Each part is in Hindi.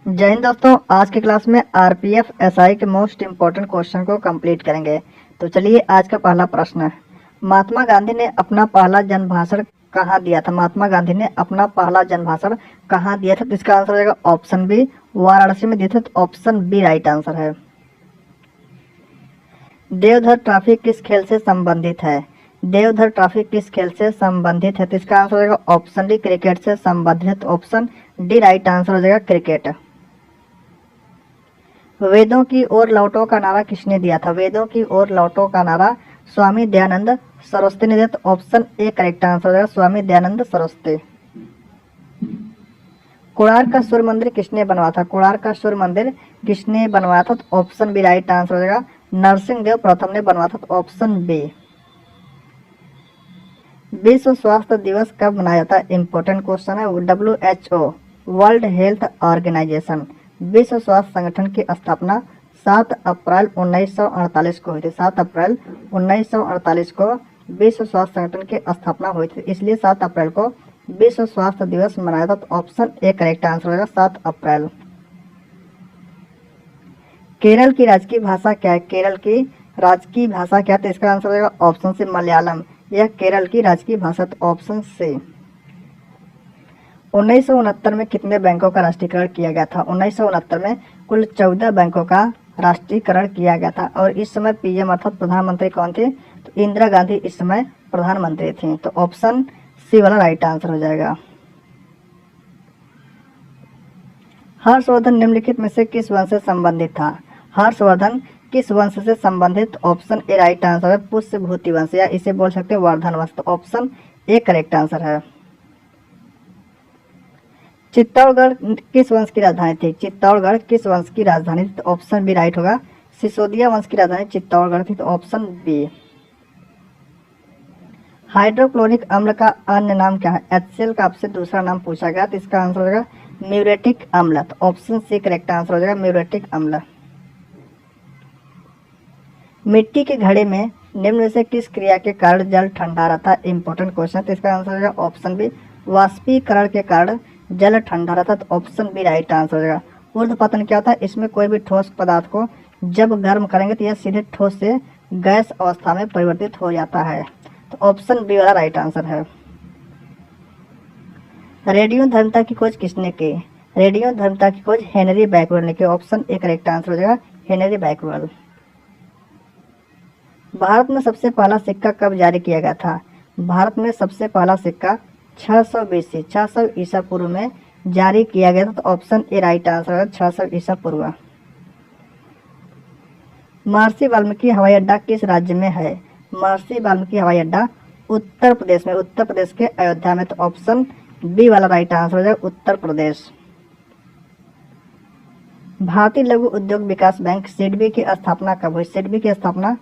जय हिंद दोस्तों, आज की क्लास में आरपीएफ एसआई के मोस्ट इम्पोर्टेंट क्वेश्चन को कंप्लीट करेंगे। तो चलिए, आज का पहला प्रश्न है, महात्मा गांधी ने अपना पहला जन भाषण कहाँ दिया था? महात्मा गांधी ने अपना पहला जन भाषण कहाँ दिया था? तो इसका आंसर हो जाएगा ऑप्शन बी, वाराणसी में दिया था। तो ऑप्शन बी राइट आंसर है। देवधर ट्रॉफी किस खेल से संबंधित है? देवधर ट्रॉफी किस खेल से संबंधित है? तो इसका आंसर हो जाएगा ऑप्शन डी, क्रिकेट से संबंधित। ऑप्शन डी राइट आंसर हो जाएगा, क्रिकेट। वेदों की ओर लौटो का नारा किसने दिया था? वेदों की ओर लौटो का नारा स्वामी दयानंद सरस्वती ने दिया। तो ऑप्शन ए करेक्ट आंसर हो जाएगा, स्वामी दयानंद सरस्वती। कोणार्क का सूर्य मंदिर किसने बनवाया था? कोणार्क का सूर्य मंदिर किसने बनवाया था? तो ऑप्शन बी राइट आंसर हो जाएगा, नरसिंह देव प्रथम ने बनवाया था। तो ऑप्शन बी। विश्व स्वास्थ्य दिवस कब मनाया जाता है? इंपॉर्टेंट क्वेश्चन है। WHO वर्ल्ड हेल्थ ऑर्गेनाइजेशन, विश्व स्वास्थ्य संगठन की स्थापना 7 अप्रैल 1948 को हुई थी। 7 अप्रैल 1948 को विश्व स्वास्थ्य संगठन की स्थापना हुई थी, इसलिए 7 अप्रैल को विश्व स्वास्थ्य दिवस मनाया था। तो ऑप्शन ए करेक्ट आंसर होगा, 7 अप्रैल। केरल की राजकीय भाषा क्या है? केरल की राजकीय भाषा क्या है? तो इसका आंसर होगा ऑप्शन से मलयालम। यह केरल की राजकीय भाषा। तो ऑप्शन से। 1969 में कितने बैंकों का राष्ट्रीयकरण किया गया था? 1969 में कुल 14 बैंकों का राष्ट्रीयकरण किया गया था। और इस समय पीएम अर्थात प्रधानमंत्री कौन थे? तो इंदिरा गांधी इस समय प्रधानमंत्री थी। तो ऑप्शन सी वाला राइट आंसर हो जाएगा। हर्षवर्धन निम्नलिखित में से किस वंश से संबंधित था? हर्षवर्धन किस वंश से संबंधित? ऑप्शन ए राइट आंसर है, पुष्यभूति वंश, या इसे बोल सकते हैं वर्धन वंश। तो ऑप्शन ए करेक्ट आंसर है। चित्तौड़गढ़ किस वंश की राजधानी थी? चित्तौड़गढ़ किस वंश की राजधानी थी? तो ऑप्शन बी राइट होगा, सिसोदिया वंश की राजधानी चित्तौड़गढ़ थी। तो ऑप्शन बी। हाइड्रोक्लोरिक अम्ल का अन्य नाम क्या है? HCl का आपसे दूसरा नाम पूछा गया, तो इसका आंसर हो जाएगा म्यूरेटिक अम्ल। तो ऑप्शन सी करेक्ट आंसर हो जाएगा, म्यूरेटिक अम्ल। मिट्टी के घड़े में निम्न में से किस क्रिया के कारण जल ठंडा रहता है? Important question. तो इसका आंसर हो जाएगा ऑप्शन बी, वाष्पीकरण के कारण जल ठंडा रहता है। तो ऑप्शन बी राइट आंसर हो जाएगा। ऊर्ध्वपतन क्या होता है? इसमें कोई भी ठोस पदार्थ को जब गर्म करेंगे तो यह सीधे ठोस से गैस अवस्था में परिवर्तित हो जाता है। तो ऑप्शन बी वाला राइट आंसर है। रेडियो धर्मिता की खोज किसने की? रेडियो धर्मिता की खोज हेनरी बैकवेल ने की। ऑप्शन ए करेक्ट आंसर हो जाएगा, हेनरी बैकवेल। भारत में सबसे पहला सिक्का कब जारी किया गया था? भारत में सबसे पहला सिक्का 600 BC 600 ईसा पूर्व में जारी किया गया था। तो ऑप्शन ए राइट आंसर है, 600 ईसा पूर्व। महर्षि वाल्मीकि हवाई अड्डा किस राज्य में है? महर्षि वाल्मीकि हवाई अड्डा उत्तर प्रदेश में, उत्तर प्रदेश के अयोध्या में। तो ऑप्शन बी वाला राइट आंसर हो जाएगा, उत्तर प्रदेश। भारतीय लघु उद्योग विकास बैंक सिडबी की स्थापना कब हुई? सिडबी की स्थापना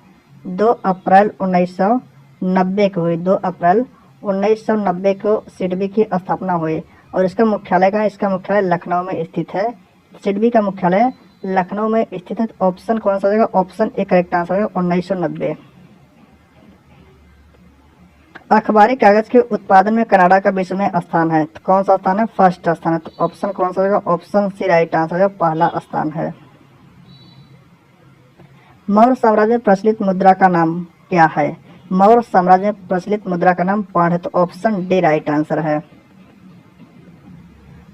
2 अप्रैल 1990 को हुई। 2 अप्रैल 1990 को सिडबी की स्थापना हुई। और इसका मुख्यालय लखनऊ में स्थित है। सिडबी का मुख्यालय लखनऊ में स्थित है। ऑप्शन कौन सा हो जाएगा? ऑप्शन ए करेक्ट आंसर है, 1990। अखबारी कागज के उत्पादन में कनाडा का विश्व में स्थान है। तो कौन सा स्थान है? फर्स्ट स्थान है। तो ऑप्शन कौन सा होगा? ऑप्शन सी राइट आंसर है, पहला स्थान है। मौर्य साम्राज्य में प्रचलित मुद्रा का नाम क्या है? मौर्य साम्राज्य में प्रचलित मुद्रा का नाम पाउंड है। तो ऑप्शन डी राइट आंसर है।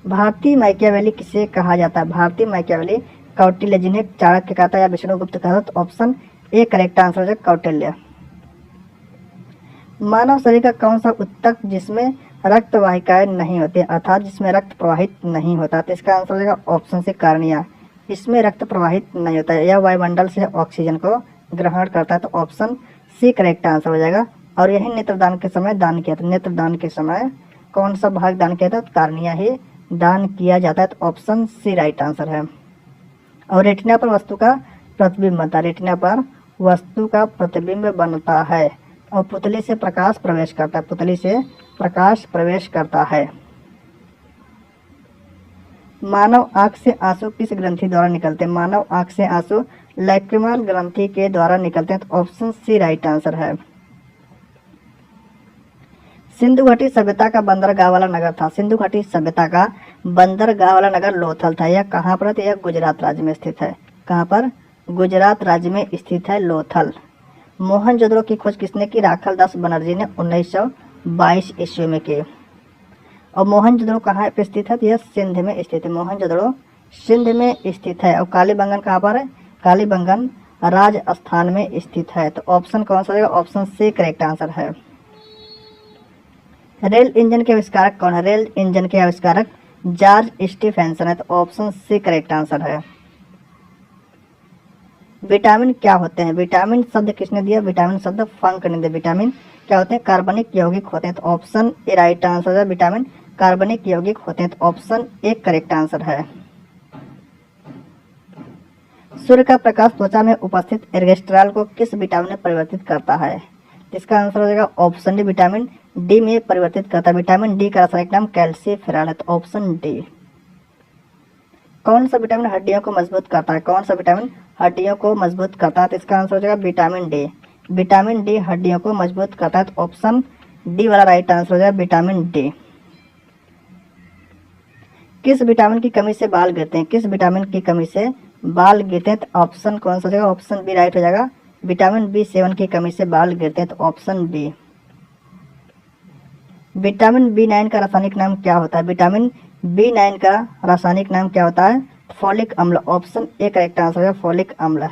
भारतीय मैकियावेली किसे कहा जाता है? भारतीय मैकियावेली कौटिल्य, जिन्हें चाणक्य कहता है या विष्णुगुप्त कहता है। तो ऑप्शन ए करेक्ट आंसर है, कौटिल्य। मानव शरीर का कौन सा ऊतक जिसमें रक्त वाहिकाएं नहीं होती, अर्थात जिसमें रक्त प्रवाहित नहीं होता? तो इसका आंसर हो जाएगा ऑप्शन से कार्निया। इसमें रक्त प्रवाहित नहीं होता है, यह वायुमंडल से ऑक्सीजन को ग्रहण करता है। तो ऑप्शन सी करेक्ट आंसर हो जाएगा। और यही नेत्रदान के समय दान किया था। नेत्रदान के समय कौन सा भाग दान किया था? तो कार्निया ही दान किया जाता है। तो ऑप्शन सी राइट आंसर है। और रेटिना पर वस्तु का प्रतिबिंब बनता है। रेटिना पर वस्तु का प्रतिबिंब बनता है और पुतली से प्रकाश प्रवेश करता है। पुतली से प्रकाश प्रवेश करता है। मानव आंख से आंसू किस ग्रंथि द्वारा निकलते हैं? मानव आंख से आंसू लैक्रिमल ग्रंथि के द्वारा निकलते हैं। तो ऑप्शन सी राइट आंसर है। सिंधु घाटी सभ्यता का बंदरगाह वाला नगर था। सिंधु घाटी सभ्यता का बंदरगाह वाला नगर लोथल था। यह कहाँ पर है? यह गुजरात राज्य में स्थित है। कहाँ पर? गुजरात राज्य में स्थित है लोथल। मोहनजोदड़ो की खोज किसने की? राखाल दास बनर्जी ने 1922 ईस्वी में की। और मोहनजोदड़ो कहाँ पे स्थित है? तो यह सिंध में स्थित है। मोहनजोदड़ो सिंध में स्थित है। और कालीबंगन कहाँ पर है? कालीबंगन राजस्थान में स्थित है। तो ऑप्शन कौन सा रहेगा? ऑप्शन सी करेक्ट आंसर है। रेल इंजन के आविष्कारक कौन है? रेल इंजन के आविष्कारक जॉर्ज स्टीफेंसन है। तो ऑप्शन सी करेक्ट आंसर है। विटामिन क्या होते हैं? विटामिन शब्द किसने दिया? विटामिन शब्द फंक ने दिया। विटामिन क्या होते हैं? कार्बनिक यौगिक होते हैं। तो ऑप्शन ए राइट आंसर है। विटामिन कार्बनिक यौगिक होते हैं। तो ऑप्शन ए करेक्ट आंसर है। सूर्य का प्रकाश त्वचा में उपस्थित एर्गेस्ट्राल को किस विटामिन में परिवर्तित करता है? इसका आंसर हो जाएगा ऑप्शन डी, विटामिन डी में परिवर्तित करता है। विटामिन डी का रासायनिक नाम कैल्सीफेरॉल है। तो ऑप्शन डी। कौन सा विटामिन हड्डियों को मजबूत करता है? कौन सा विटामिन हड्डियों को मजबूत करता है? तो इसका आंसर हो जाएगा विटामिन डी। विटामिन डी हड्डियों को मजबूत करता है। तो ऑप्शन डी वाला राइट आंसर हो जाएगा विटामिन डी। किस विटामिन की कमी से बाल गिरते हैं? किस विटामिन की कमी से बाल गिरते हैं? तो ऑप्शन कौन सा हो जाएगा? ऑप्शन बी राइट हो जाएगा। विटामिन B7 की कमी से बाल गिरते हैं। तो ऑप्शन बी। विटामिन B9 का रासायनिक नाम क्या होता है? विटामिन B9 का रासायनिक नाम क्या होता है? फोलिक अम्ल। ऑप्शन ए करेक्ट आंसर है, फोलिक अम्ल।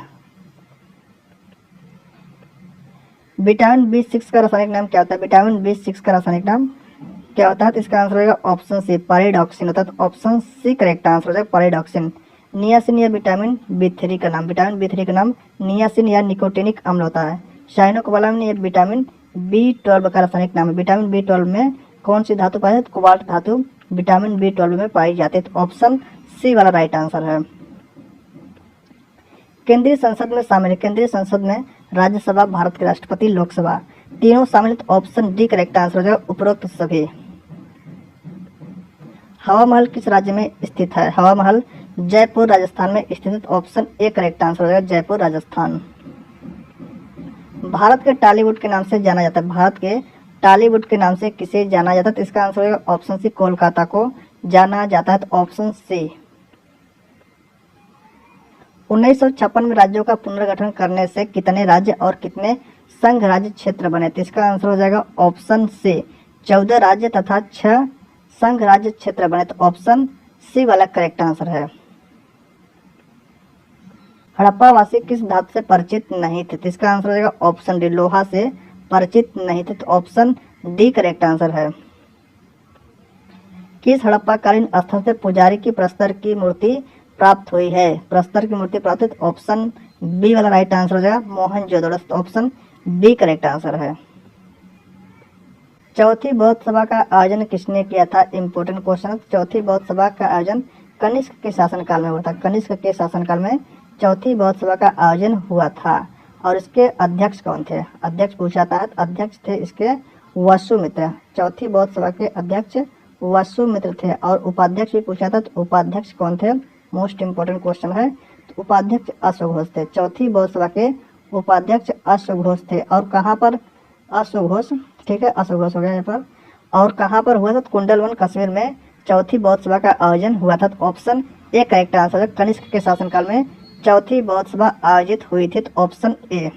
विटामिन B6 का रासायनिक नाम क्या होता है? विटामिन B6 का रासायनिक नाम क्या होता है? तो इसका आंसर होगा ऑप्शन सी, पाइरिडॉक्सिन होता है। तो ऑप्शन सी करेक्ट आंसर हो जाएगा, पाइरिडॉक्सिन। नियासिन या विटामिन B3 का नाम, विटामिन B3 का नाम नियासिन या निकोटिनिक अम्ल होता है। साइनोकोबालामिन ये विटामिन B12 का रासायनिक नाम है। विटामिन B12 में कौन सी धातु पाई जाती है? कोबाल्ट धातु विटामिन B12 में पाई जाती है। तो ऑप्शन सी वाला राइट आंसर है। केंद्रीय संसद में शामिल है। केंद्रीय संसद में राज्यसभा, भारत के राष्ट्रपति, लोकसभा तीनों शामिल। तो ऑप्शन डी करेक्ट आंसर हो जाएगा, उपरोक्त सभी। हवा महल किस राज्य में स्थित है? हवा महल जयपुर राजस्थान में स्थित है। ऑप्शन ए करेक्ट आंसर हो जाएगा, जयपुर राजस्थान। भारत के टॉलीवुड के नाम से जाना जाता है। भारत के टॉलीवुड के नाम से किसे जाना जाता है? तो इसका आंसर होगा ऑप्शन सी, कोलकाता को जाना जाता है। तो ऑप्शन सी। 1956 में राज्यों का पुनर्गठन करने से कितने राज्य और कितने संघ राज्य क्षेत्र बने? तो इसका आंसर हो जाएगा ऑप्शन सी, 14 राज्य तथा 6 संघ राज्य क्षेत्र बने। तो ऑप्शन सी वाला करेक्ट आंसर है। हड़प्पावासी किस धातु से परिचित नहीं थे? तो इसका आंसर हो जाएगा ऑप्शन डी, लोहा से परिचित नहीं थे। तो ऑप्शन डी करेक्ट आंसर है। किस हड़प्पाकालीन स्थल से पुजारी की प्रस्तर की मूर्ति प्राप्त हुई है? प्रस्तर की मूर्ति प्राप्त हुई। ऑप्शन बी वाला राइट आंसर हो जाएगा, मोहनजोदड़ो। तो ऑप्शन बी करेक्ट आंसर है। चौथी बौद्ध सभा का आयोजन किसने किया था? Important question. चौथी बौद्ध सभा का आयोजन कनिष्क के शासनकाल में हुआ था। कनिष्क के शासनकाल में चौथी बौद्ध सभा का आयोजन हुआ था। और इसके अध्यक्ष कौन थे? अध्यक्ष पूछा था। अध्यक्ष थे इसके वसुमित्र। चौथी बौद्ध सभा के अध्यक्ष वसुमित्र थे। और उपाध्यक्ष भी पूछा था। तो उपाध्यक्ष कौन थे? मोस्ट इंपोर्टेंट क्वेश्चन है। तो उपाध्यक्ष अश्वघोष थे। चौथी बौद्ध सभा के उपाध्यक्ष अश्वघोष थे। और कहाँ पर? अश्वघोष, ठीक है, अश्वघोष हो गया यहाँ पर। और कहाँ पर हुआ था? तो कुंडलवन, कश्मीर में चौथी बौद्ध सभा का आयोजन हुआ था। तो ऑप्शन ए करेक्ट आंसर है। कनिष्क के शासनकाल में चौथी बौद्ध सभा आयोजित हुई थी। तो ऑप्शन ए।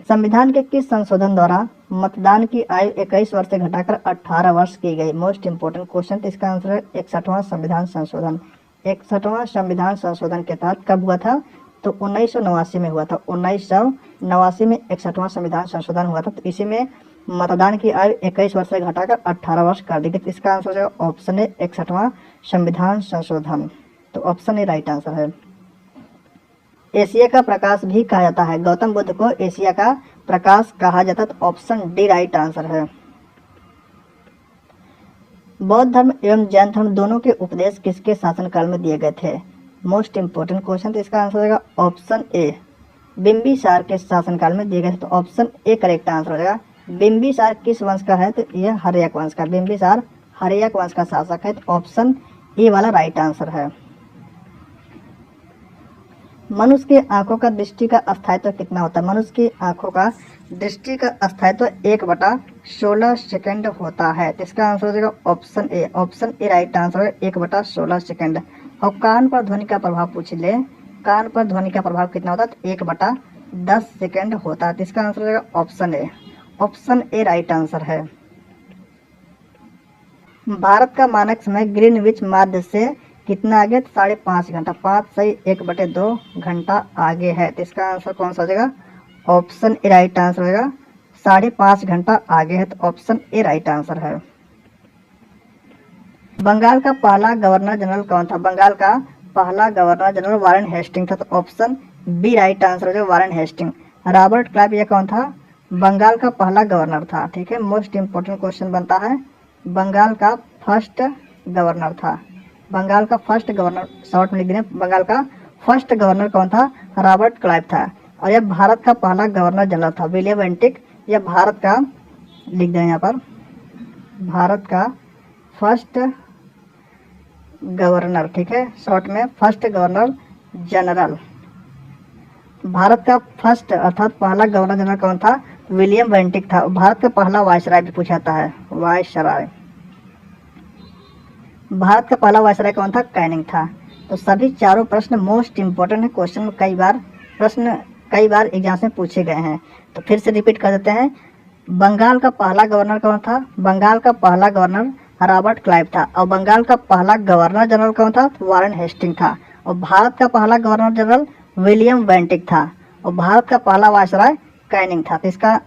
संविधान के किस संशोधन द्वारा मतदान की आयु 21 वर्ष से घटाकर 18 वर्ष की गई? Most important question. तो इसका आंसर है 61वां संविधान संशोधन। 61वां संविधान संशोधन के तहत कब हुआ था? तो 1989 में हुआ था। 1989 में 61वां संविधान संशोधन हुआ था। तो इसी में मतदान की आयु 21 वर्ष से घटाकर 18 वर्ष कर दी गई। तो इसका आंसर है ऑप्शन ए, 61वां संविधान संशोधन। तो ऑप्शन ए राइट आंसर है। एशिया का प्रकाश भी कहा जाता है। गौतम बुद्ध को एशिया का प्रकाश कहा जाता है। तो ऑप्शन डी राइट आंसर है। बौद्ध धर्म एवं जैन धर्म दोनों के उपदेश किसके शासनकाल में दिए गए थे? Most important question. तो इसका आंसर होगा ऑप्शन ए, बिंबिसार के शासनकाल में दिए गए थे। तो ऑप्शन ए करेक्ट आंसर हो जाएगा। बिंबिसार किस वंश का है? तो यह हर्यक वंश का। बिंबिसार हर्यक वंश का शासक है। तो ऑप्शन ए वाला राइट आंसर है। मनुष्य की आंखों का दृष्टि का स्थायित्व कितना होता है? मनुष्य की आंखों का दृष्टि का स्थायित्व 1/4 16 सेकंड होता है। तो इसका आंसर हो जाएगा option A. Option A right answer है, 1/16 सेकंड। और कान पर ध्वनि का प्रभाव पूछ ले, कान पर ध्वनि का प्रभाव कितना होता है? तो 1/10 सेकंड होता है। तो इसका आंसर हो जाएगा option A. Option A right answer है। भारत का मानक समय ग्रीनविच माध्य से कितना आगे? 5.5 घंटा। 5 सही 1/2 घंटा आगे है। तो इसका आंसर कौन सा हो जाएगा? ऑप्शन ए राइट आंसर होगा। 5.5 घंटा आगे है, तो ऑप्शन ए राइट आंसर है। बंगाल का पहला गवर्नर जनरल कौन था? बंगाल का पहला गवर्नर जनरल वारेन हेस्टिंग था। तो ऑप्शन बी राइट आंसर हो जाएगा, वारेन हेस्टिंग। रॉबर्ट क्लाइव ये कौन था? बंगाल का पहला गवर्नर था। ठीक है, मोस्ट इंपोर्टेंट क्वेश्चन बनता है। बंगाल का फर्स्ट गवर्नर था। बंगाल का फर्स्ट गवर्नर, शॉर्ट में लिख दें, बंगाल का फर्स्ट गवर्नर कौन था? रॉबर्ट क्लाइव था। और यह भारत का पहला गवर्नर जनरल था, विलियम बेंटिक। यह भारत का, लिख दें यहाँ पर, भारत का फर्स्ट गवर्नर, ठीक है, शॉर्ट में फर्स्ट गवर्नर जनरल। भारत का फर्स्ट अर्थात पहला गवर्नर जनरल कौन था? विलियम बेंटिक था। भारत का पहला वायसराय भी पूछा जाता है, वायसराय। भारत का पहला वायसराय कौन था? कैनिंग था। तो सभी चारों प्रश्न मोस्ट इंपोर्टेंट है, क्वेश्चन में कई बार एग्जाम में पूछे गए हैं। तो फिर से रिपीट कर देते हैं। बंगाल का पहला गवर्नर कौन था? बंगाल का पहला गवर्नर रॉबर्ट क्लाइव था। और बंगाल का पहला गवर्नर जनरल कौन था? वारेन हेस्टिंग था। और भारत का पहला गवर्नर जनरल विलियम बेंटिक था। और भारत का पहला वायसराय कैनिंग था। तो इसका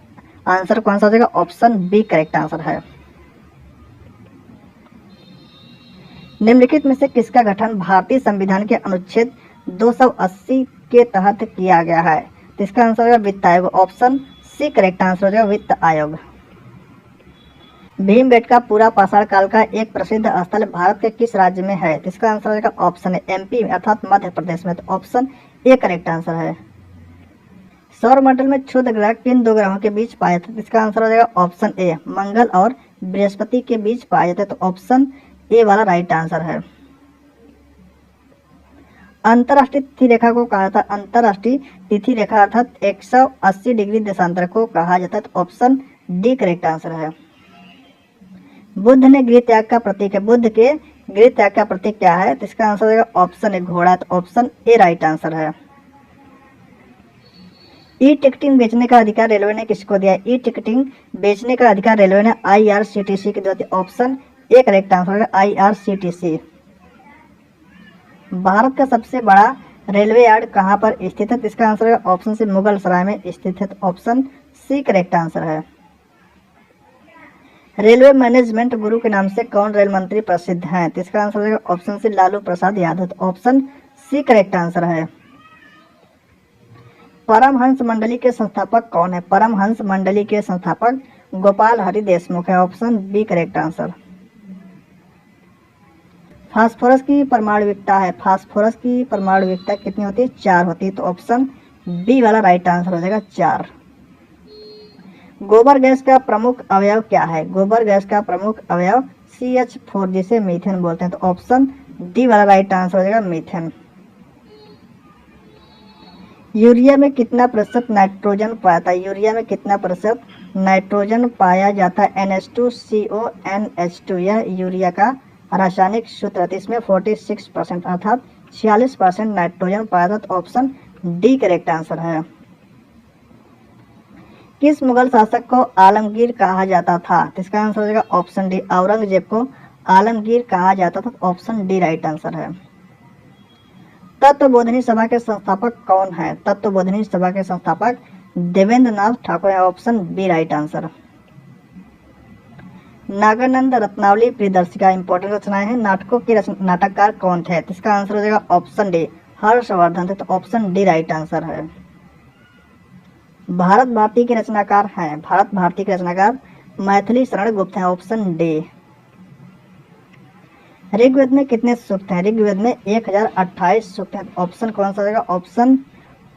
आंसर कौन सा हो जाएगा? ऑप्शन बी करेक्ट आंसर है। निम्नलिखित में से किसका गठन भारतीय संविधान के अनुच्छेद 280 के तहत किया गया है? तो इसका आंसर होगा वित्त आयोग। ऑप्शन सी करेक्ट आंसर हो जाएगा, वित्त आयोग। भीमबेटका पूरा पाषाण काल का एक प्रसिद्ध स्थल भारत के किस राज्य में है? तो इसका आंसर हो जाएगा ऑप्शन ए, एमपी अर्थात मध्य प्रदेश में। तो ऑप्शन ए करेक्ट आंसर है। सौरमंडल में क्षुद्र ग्रह किन दो ग्रहों के बीच पाए जाते? इसका आंसर हो जाएगा ऑप्शन ए, मंगल और बृहस्पति के बीच पाए जाते। तो ऑप्शन ए वाला राइट आंसर है। अंतरराष्ट्रीय तिथि रेखा को कहा जाता है, अंतरराष्ट्रीय तिथि रेखा अर्थात 180 डिग्री देशांतर को कहा जाता है। तो ऑप्शन डी करेक्ट आंसर है। बुद्ध ने गृह त्याग का प्रतीक है, बुद्ध के गृह त्याग का प्रतीक क्या है? तो इसका आंसर होगा ऑप्शन ए, घोड़ा। तो ऑप्शन ए राइट आंसर है। ई टिकटिंग बेचने का अधिकार रेलवे ने किसको दिया? ई टिकटिंग बेचने का अधिकार रेलवे ने IRCTC को दिया। ऑप्शन ए करेक्ट आंसर होगा, IRCTC। भारत का सबसे बड़ा रेलवे यार्ड कहाँ पर स्थित है? इसका आंसर है ऑप्शन सी, मुगल सराय में स्थित है। तो ऑप्शन सी करेक्ट आंसर है। रेलवे मैनेजमेंट गुरु के नाम से कौन रेल मंत्री प्रसिद्ध हैं? तो इसका आंसर है ऑप्शन सी, लालू प्रसाद यादव। तो ऑप्शन सी करेक्ट आंसर है। परमहंस मंडली के संस्थापक कौन है? परमहंस मंडली के संस्थापक गोपाल हरि देशमुख है। Option B correct answer. Phosphorus की परमाणुविकता है, फास्फोरस की परमाणुविकता कितनी होती है? 4 होती है। तो ऑप्शन बी वाला राइट आंसर हो जाएगा, 4। गोबर गैस का प्रमुख अवयव क्या है? गोबर गैस का प्रमुख अवयव CH4 जिसे मीथेन बोलते हैं। तो ऑप्शन डी वाला राइट आंसर हो जाएगा, मीथेन। यूरिया में कितना प्रतिशत नाइट्रोजन पाया जाता है? यूरिया में कितना प्रतिशत नाइट्रोजन पाया जाता है? NH2CONH2 यह यूरिया का रासायनिक सूत्र है। इसमें 46% अर्थात 46% नाइट्रोजन पाया जाता है। तो ऑप्शन डी करेक्ट आंसर है। किस मुगल शासक को आलमगीर कहा जाता था? इसका आंसर हो जाएगा ऑप्शन डी, औरंगजेब को आलमगीर कहा जाता था। ऑप्शन डी राइट आंसर है। तत्वबोधिनी सभा के संस्थापक कौन है? तत्वबोधिनी सभा के संस्थापक देवेंद्र नाथ ठाकुर है। Option B right answer. Naganand Ratnavali Priyadarshika important रचनाएं हैं, नाटकों के नाटककार कौन थे? इसका आंसर हो जाएगा ऑप्शन डी, हर्षवर्धन थे। तो ऑप्शन डी राइट आंसर है। भारत भारती के रचनाकार हैं, भारत भारती के रचनाकार मैथिली शरण गुप्त हैं। Option D. ऋग्वेद में कितने सूक्त हैं? ऋग्वेद में 1028 सूक्त हैं। ऑप्शन कौन सा होगा?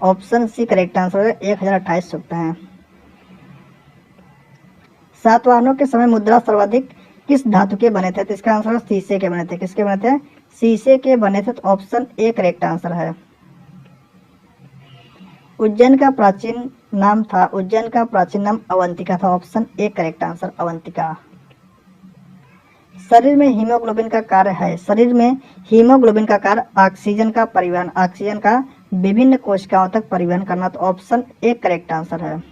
ऑप्शन सी करेक्ट आंसर होगा, 1028 सूक्त हैं। सातवाहनों के समय मुद्रा सर्वाधिक किस धातु के बने थे? तो इसका आंसर शीशे के बने थे। किसके बने थे? शीशे के बने थे। तो ऑप्शन ए करेक्ट आंसर है। उज्जैन का प्राचीन नाम था उज्जैन का प्राचीन नाम अवंतिका था। Option A correct answer Avantika. शरीर में हीमोग्लोबिन का कार्य है। शरीर में हीमोग्लोबिन का कार्य ऑक्सीजन का परिवहन, ऑक्सीजन का विभिन्न कोशिकाओं तक परिवहन करना। तो ऑप्शन ए करेक्ट आंसर है।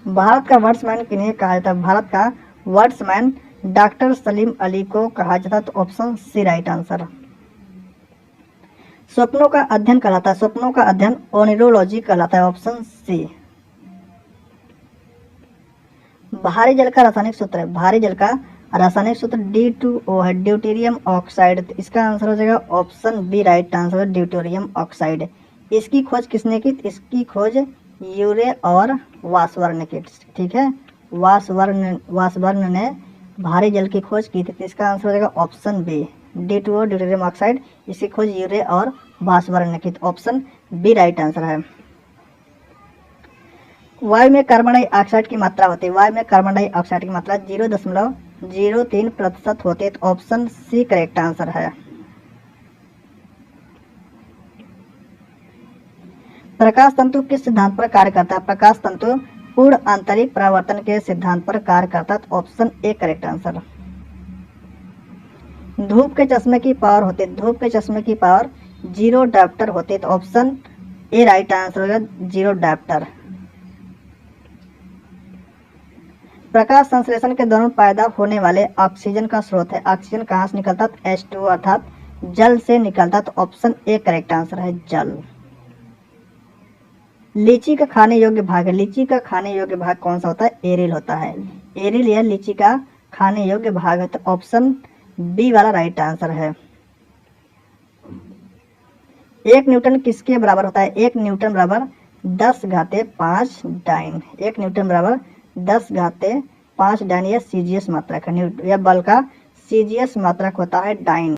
भारत का वर्ड्समैन किन्हें कहा जाता है? भारत का वर्ड्समैन डॉक्टर सलीम अली को कहा जाता है। तो ऑप्शन सी राइट आंसर। स्वप्नों का अध्ययन कहलाता है, स्वप्नों का अध्ययन ओनिरोलॉजी कहलाता है। Option C. भारी जल का रासायनिक सूत्र है, भारी जल का रासायनिक सूत्र D2O है, ड्यूटेरियम ऑक्साइड। तो इसका आंसर हो जाएगा ऑप्शन बी राइट आंसर है, ड्यूटेरियम ऑक्साइड। इसकी खोज किसने की? इसकी खोज यूरे और वासवर्न की, ठीक है, वासवर्न ने भारी जल की खोज की थी। तो इसका आंसर हो जाएगा option B D2O deuterium oxide. इसकी खोज यूरे और वासवर्न ने की। तो ऑप्शन बी राइट आंसर है। वायु में कार्बन डाइऑक्साइड की मात्रा होती है, वायु में कार्बन डाइऑक्साइड की मात्रा 0.03% होती है। तो ऑप्शन सी करेक्ट आंसर है। प्रकाश तंतु किस सिद्धांत पर कार्य करता है? प्रकाश तंतु पूर्ण आंतरिक परावर्तन के सिद्धांत पर कार्य करता है। तो ऑप्शन ए करेक्ट आंसर। धूप के चश्मे की पावर होती है, धूप के चश्मे की पावर 0 डायप्टर होती है। तो ऑप्शन ए राइट आंसर होगा 0 डायप्टर। प्रकाश संश्लेषण के दौरान पैदा होने वाले ऑक्सीजन का स्रोत है, ऑक्सीजन कहाँ से निकलता है? H2O अर्थात जल से निकलता। तो ऑप्शन ए करेक्ट आंसर है जल। लीची का खाने योग्य भाग है, लीची का खाने योग्य भाग कौन सा होता है? एरिल होता है, एरिल या लीची का खाने योग्य भाग है। तो ऑप्शन बी वाला राइट आंसर है। 1 न्यूटन किसके बराबर होता है? 1 न्यूटन बराबर 10⁵5 डाइन, 1 न्यूटन बराबर 10⁵5 डाइन। यह सीजीएस मात्रक है, यह बल का सीजीएस मात्रक होता है डाइन।